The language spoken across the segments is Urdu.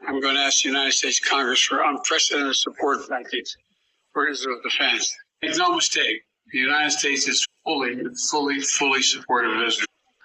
I'm going to ask the United States Congress for unprecedented support package for Israel's defense. Make no mistake, the United States is fully supportive of Israel.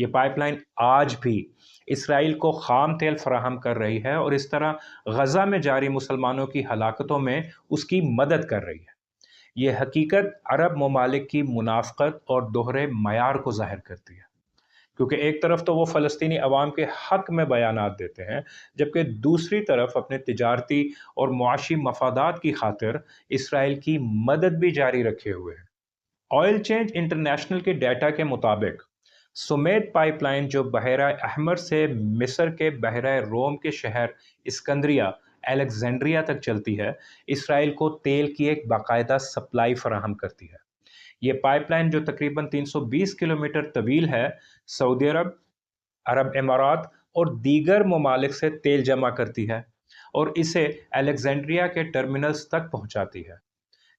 یہ پائپ لائن آج بھی اسرائیل کو خام تیل فراہم کر رہی ہے اور اس طرح غزہ میں جاری مسلمانوں کی ہلاکتوں میں اس کی مدد کر رہی ہے۔ یہ حقیقت عرب ممالک کی منافقت اور دوہرے معیار کو ظاہر کرتی ہے، کیونکہ ایک طرف تو وہ فلسطینی عوام کے حق میں بیانات دیتے ہیں، جبکہ دوسری طرف اپنے تجارتی اور معاشی مفادات کی خاطر اسرائیل کی مدد بھی جاری رکھے ہوئے ہیں۔ آئل چینج انٹرنیشنل کے ڈیٹا کے مطابق سمیت پائپ لائن جو بحیرہ احمر سے مصر کے بحیرہ روم کے شہر اسکندریہ الیگزینڈریا تک چلتی ہے، اسرائیل کو تیل کی ایک باقاعدہ سپلائی فراہم کرتی ہے۔ یہ پائپ لائن جو تقریباً 320 کلومیٹر طویل ہے، سعودی عرب، عرب امارات اور دیگر ممالک سے تیل جمع کرتی ہے اور اسے الیگزینڈریا کے ٹرمینلز تک پہنچاتی ہے،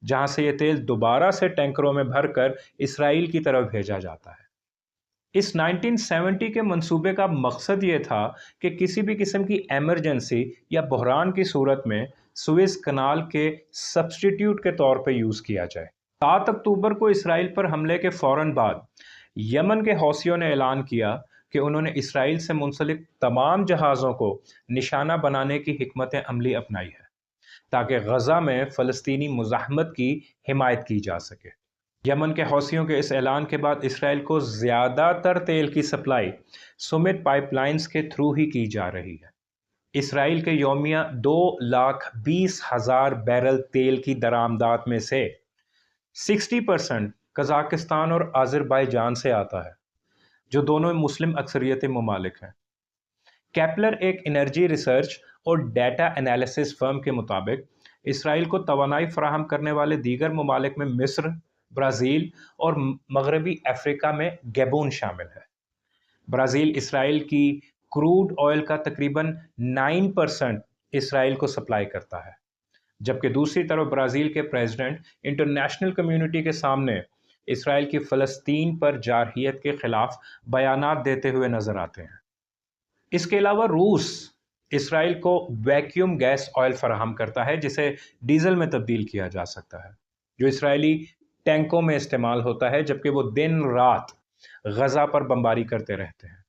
جہاں سے یہ تیل دوبارہ سے ٹینکروں میں بھر کر اسرائیل کی طرف بھیجا جاتا ہے۔ اس 1970 کے منصوبے کا مقصد یہ تھا کہ کسی بھی قسم کی ایمرجنسی یا بحران کی صورت میں سوئز کنال کے سبسٹیٹیوٹ کے طور پہ یوز کیا جائے۔ 7 اکتوبر کو اسرائیل پر حملے کے فوراً بعد یمن کے حوثیوں نے اعلان کیا کہ انہوں نے اسرائیل سے منسلک تمام جہازوں کو نشانہ بنانے کی حکمت عملی اپنائی ہے تاکہ غزہ میں فلسطینی مزاحمت کی حمایت کی جا سکے۔ یمن کے حوثیوں کے اس اعلان کے بعد اسرائیل کو زیادہ تر تیل کی سپلائی سمیت پائپ لائنز کے تھرو ہی کی جا رہی ہے۔ اسرائیل کے یومیہ 2,20,000 بیرل تیل کی درآمدات میں سے 60% قزاقستان اور آذربائیجان سے آتا ہے، جو دونوں مسلم اکثریت ممالک ہیں۔ کیپلر ایک انرجی ریسرچ اور ڈیٹا انالیسس فرم کے مطابق اسرائیل کو توانائی فراہم کرنے والے دیگر ممالک میں مصر، برازیل اور مغربی افریقہ میں گیبون شامل ہے۔ برازیل اسرائیل کی کروڈ آئل کا تقریباً 9% اسرائیل کو سپلائی کرتا ہے، جبکہ دوسری طرف برازیل کے پریزیڈنٹ انٹرنیشنل کمیونٹی کے سامنے اسرائیل کی فلسطین پر جارحیت کے خلاف بیانات دیتے ہوئے نظر آتے ہیں۔ اس کے علاوہ روس اسرائیل کو ویکیوم گیس آئل فراہم کرتا ہے جسے ڈیزل میں تبدیل کیا جا سکتا ہے، جو اسرائیلی ٹینکوں میں استعمال ہوتا ہے، جبکہ وہ دن رات غزہ پر بمباری کرتے رہتے ہیں۔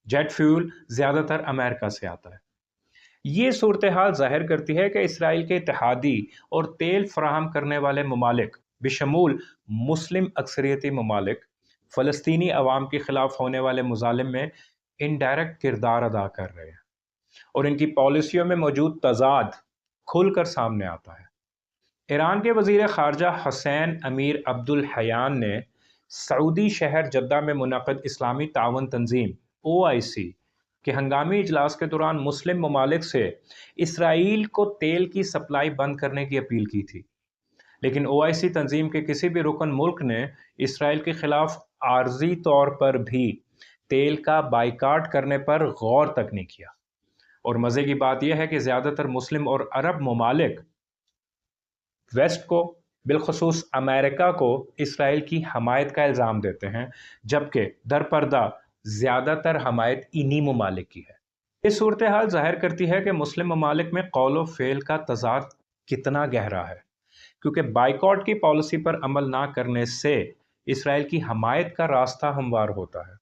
جیٹ فیول زیادہ تر امریکہ سے آتا ہے۔ یہ صورتحال ظاہر کرتی ہے کہ اسرائیل کے اتحادی اور تیل فراہم کرنے والے ممالک بشمول مسلم اکثریتی ممالک فلسطینی عوام کے خلاف ہونے والے مظالم میں انڈائریکٹ کردار ادا کر رہے ہیں، اور ان کی پالیسیوں میں موجود تضاد کھل کر سامنے آتا ہے۔ ایران کے وزیر خارجہ حسین امیر عبد الحیان نے سعودی شہر جدہ میں منعقد اسلامی تعاون تنظیم OIC کے ہنگامی اجلاس کے دوران مسلم ممالک سے اسرائیل کو تیل کی سپلائی بند کرنے کی اپیل کی تھی، لیکن OIC تنظیم کے کسی بھی رکن ملک نے اسرائیل کے خلاف عارضی طور پر بھی تیل کا بائیکاٹ کرنے پر غور تک نہیں کیا۔ اور مزے کی بات یہ ہے کہ زیادہ تر مسلم اور عرب ممالک ویسٹ کو، بالخصوص امریکہ کو، اسرائیل کی حمایت کا الزام دیتے ہیں، جبکہ در پردہ زیادہ تر حمایت انہی ممالک کی ہے۔ یہ صورتحال ظاہر کرتی ہے کہ مسلم ممالک میں قول و فعل کا تضاد کتنا گہرا ہے، کیونکہ بائیکاٹ کی پالیسی پر عمل نہ کرنے سے اسرائیل کی حمایت کا راستہ ہموار ہوتا ہے،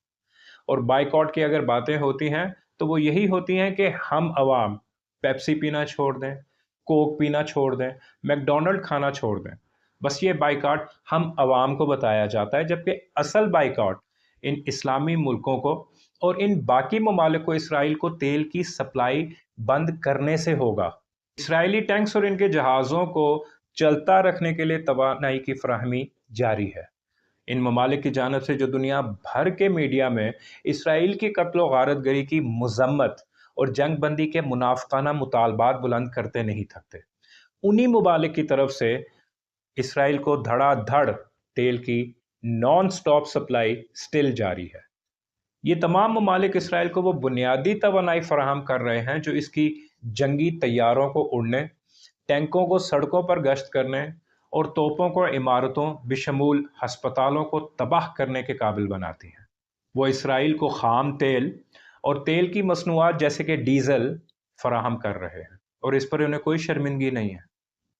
اور بائیکاٹ کی اگر باتیں ہوتی ہیں تو وہ یہی ہوتی ہیں کہ ہم عوام پیپسی پینا چھوڑ دیں، کوک پینا چھوڑ دیں، میکڈونلڈ کھانا چھوڑ دیں۔ بس یہ بائیکاٹ ہم عوام کو بتایا جاتا ہے، جبکہ اصل بائیکاٹ ان اسلامی ملکوں کو اور ان باقی ممالک کو اسرائیل کو تیل کی سپلائی بند کرنے سے ہوگا۔ اسرائیلی ٹینکس اور ان کے جہازوں کو چلتا رکھنے کے لیے توانائی کی فراہمی جاری ہے۔ ان ممالک کی جانب سے جو دنیا بھر کے میڈیا میں اسرائیل کی قتل و غارت گری کی مذمت اور جنگ بندی کے منافقانہ مطالبات بلند کرتے نہیں تھکتے، انہی ممالک کی طرف سے اسرائیل کو دھڑا دھڑ تیل کی نان سٹاپ سپلائی سٹل جاری ہے۔ یہ تمام ممالک اسرائیل کو وہ بنیادی توانائی فراہم کر رہے ہیں جو اس کی جنگی طیاروں کو اڑنے، ٹینکوں کو سڑکوں پر گشت کرنے اور توپوں کو عمارتوں بشمول ہسپتالوں کو تباہ کرنے کے قابل بناتی ہیں۔ وہ اسرائیل کو خام تیل اور تیل کی مصنوعات جیسے کہ ڈیزل فراہم کر رہے ہیں، اور اس پر انہیں کوئی شرمندگی نہیں ہے۔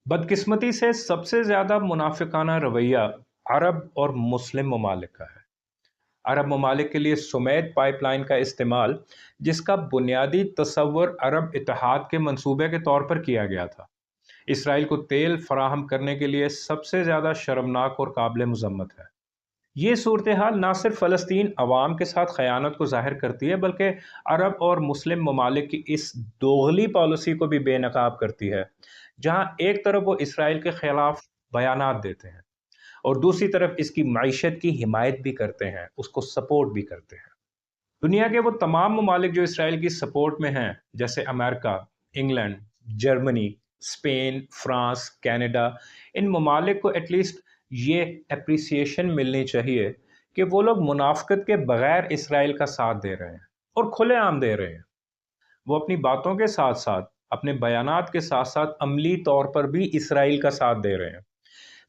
بدقسمتی سے سب سے زیادہ منافقانہ رویہ عرب اور مسلم ممالک کا ہے۔ عرب ممالک کے لیے سمیت پائپ لائن کا استعمال، جس کا بنیادی تصور عرب اتحاد کے منصوبے کے طور پر کیا گیا تھا، اسرائیل کو تیل فراہم کرنے کے لیے سب سے زیادہ شرمناک اور قابل مذمت ہے۔ یہ صورتحال نہ صرف فلسطین عوام کے ساتھ خیانت کو ظاہر کرتی ہے، بلکہ عرب اور مسلم ممالک کی اس دوغلی پالیسی کو بھی بے نقاب کرتی ہے، جہاں ایک طرف وہ اسرائیل کے خلاف بیانات دیتے ہیں اور دوسری طرف اس کی معیشت کی حمایت بھی کرتے ہیں، اس کو سپورٹ بھی کرتے ہیں۔ دنیا کے وہ تمام ممالک جو اسرائیل کی سپورٹ میں ہیں، جیسے امریکہ، England, Germany, Spain, France, Canada, ان ممالک کو ایٹ لیسٹ یہ اپریسیشن ملنی چاہیے کہ وہ لوگ منافقت کے بغیر اسرائیل کا ساتھ دے رہے ہیں اور کھلے عام دے رہے ہیں۔ وہ اپنی باتوں کے ساتھ ساتھ، اپنے بیانات کے ساتھ ساتھ عملی طور پر بھی اسرائیل کا ساتھ دے رہے ہیں،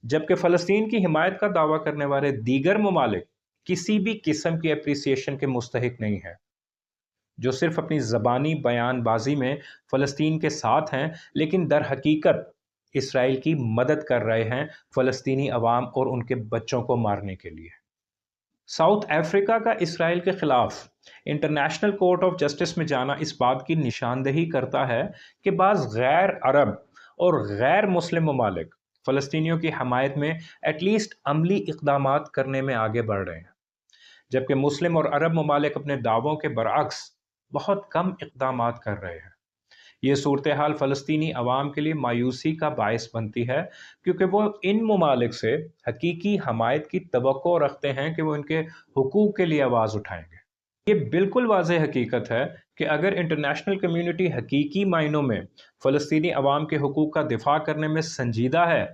جبکہ فلسطین کی حمایت کا دعویٰ کرنے والے دیگر ممالک کسی بھی قسم کی اپریسیشن کے مستحق نہیں ہیں، جو صرف اپنی زبانی بیان بازی میں فلسطین کے ساتھ ہیں، لیکن در حقیقت اسرائیل کی مدد کر رہے ہیں فلسطینی عوام اور ان کے بچوں کو مارنے کے لیے۔ ساؤتھ افریقہ کا اسرائیل کے خلاف انٹرنیشنل کورٹ آف جسٹس میں جانا اس بات کی نشاندہی کرتا ہے کہ بعض غیر عرب اور غیر مسلم ممالک فلسطینیوں کی حمایت میں ایٹ لیسٹ عملی اقدامات کرنے میں آگے بڑھ رہے ہیں، جبکہ مسلم اور عرب ممالک اپنے دعووں کے برعکس بہت کم اقدامات کر رہے ہیں۔ یہ صورتحال فلسطینی عوام کے لیے مایوسی کا باعث بنتی ہے، کیونکہ وہ ان ممالک سے حقیقی حمایت کی توقع رکھتے ہیں کہ وہ ان کے حقوق کے لیے آواز اٹھائیں گے۔ یہ بالکل واضح حقیقت ہے کہ اگر انٹرنیشنل کمیونٹی حقیقی معنوں میں فلسطینی عوام کے حقوق کا دفاع کرنے میں سنجیدہ ہے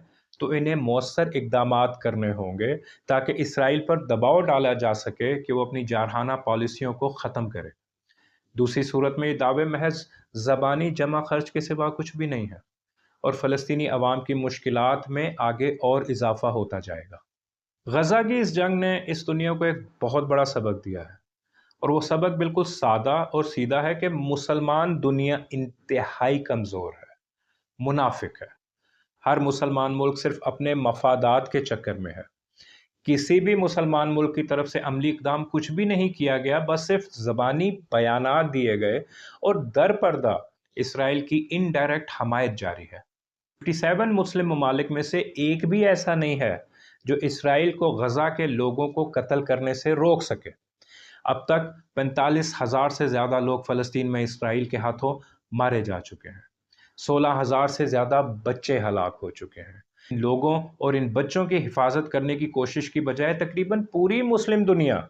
تو انہیں مؤثر اقدامات کرنے ہوں گے تاکہ اسرائیل پر دباؤ ڈالا جا سکے کہ وہ اپنی جارحانہ پالیسیوں کو ختم کرے۔ دوسری صورت میں یہ دعوے محض زبانی جمع خرچ کے سوا کچھ بھی نہیں ہے، اور فلسطینی عوام کی مشکلات میں آگے اور اضافہ ہوتا جائے گا۔ غزہ کی اس جنگ نے اس دنیا کو ایک بہت بڑا سبق دیا ہے، اور وہ سبق بالکل سادہ اور سیدھا ہے کہ مسلمان دنیا انتہائی کمزور ہے، منافق ہے۔ ہر مسلمان ملک صرف اپنے مفادات کے چکر میں ہے۔ کسی بھی مسلمان ملک کی طرف سے عملی اقدام کچھ بھی نہیں کیا گیا، بس صرف زبانی بیانات دیے گئے اور در پردہ اسرائیل کی انڈائریکٹ حمایت جاری ہے۔ 57 مسلم ممالک میں سے ایک بھی ایسا نہیں ہے جو اسرائیل کو غزہ کے لوگوں کو قتل کرنے سے روک سکے۔ اب تک 45,000 سے زیادہ لوگ فلسطین میں اسرائیل کے ہاتھوں مارے جا چکے ہیں، 16,000 سے زیادہ بچے ہلاک ہو چکے ہیں۔ ان لوگوں اور ان بچوں کی حفاظت کرنے کی کوشش کی بجائے تقریباً پوری مسلم دنیا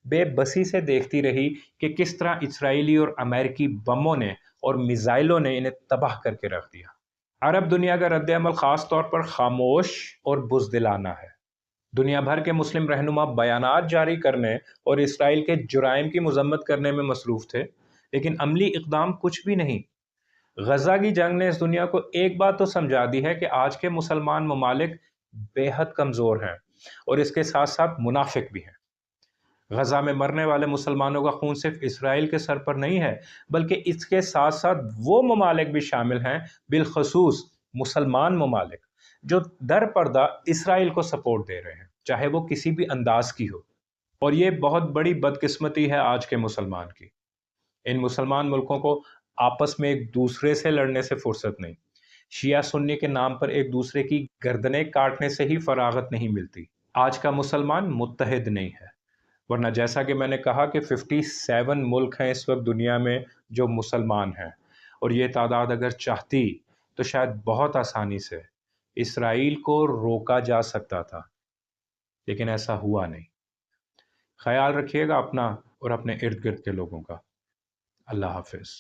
بے بسی سے دیکھتی رہی کہ کس طرح اسرائیلی اور امریکی بموں نے اور میزائلوں نے انہیں تباہ کر کے رکھ دیا۔ عرب دنیا کا رد عمل خاص طور پر خاموش اور بزدلانہ ہے۔ دنیا بھر کے مسلم رہنما بیانات جاری کرنے اور اسرائیل کے جرائم کی مذمت کرنے میں مصروف تھے، لیکن عملی اقدام کچھ بھی نہیں۔ غزہ کی جنگ نے اس دنیا کو ایک بات تو سمجھا دی ہے کہ آج کے مسلمان ممالک بے حد کمزور ہیں اور اس کے ساتھ ساتھ منافق بھی ہیں۔ غزہ میں مرنے والے مسلمانوں کا خون صرف اسرائیل کے سر پر نہیں ہے، بلکہ اس کے ساتھ ساتھ وہ ممالک بھی شامل ہیں، بالخصوص مسلمان ممالک جو در پردہ اسرائیل کو سپورٹ دے رہے ہیں، چاہے وہ کسی بھی انداز کی ہو۔ اور یہ بہت بڑی بدقسمتی ہے آج کے مسلمان کی۔ ان مسلمان ملکوں کو آپس میں ایک دوسرے سے لڑنے سے فرصت نہیں، شیعہ سنی کے نام پر ایک دوسرے کی گردنیں کاٹنے سے ہی فراغت نہیں ملتی۔ آج کا مسلمان متحد نہیں ہے، ورنہ جیسا کہ میں نے کہا کہ 57 ملک ہیں اس وقت دنیا میں جو مسلمان ہیں، اور یہ تعداد اگر چاہتی تو شاید بہت آسانی سے اسرائیل کو روکا جا سکتا تھا، لیکن ایسا ہوا نہیں۔ خیال رکھیے گا اپنا اور اپنے ارد گرد کے لوگوں کا۔ اللہ حافظ۔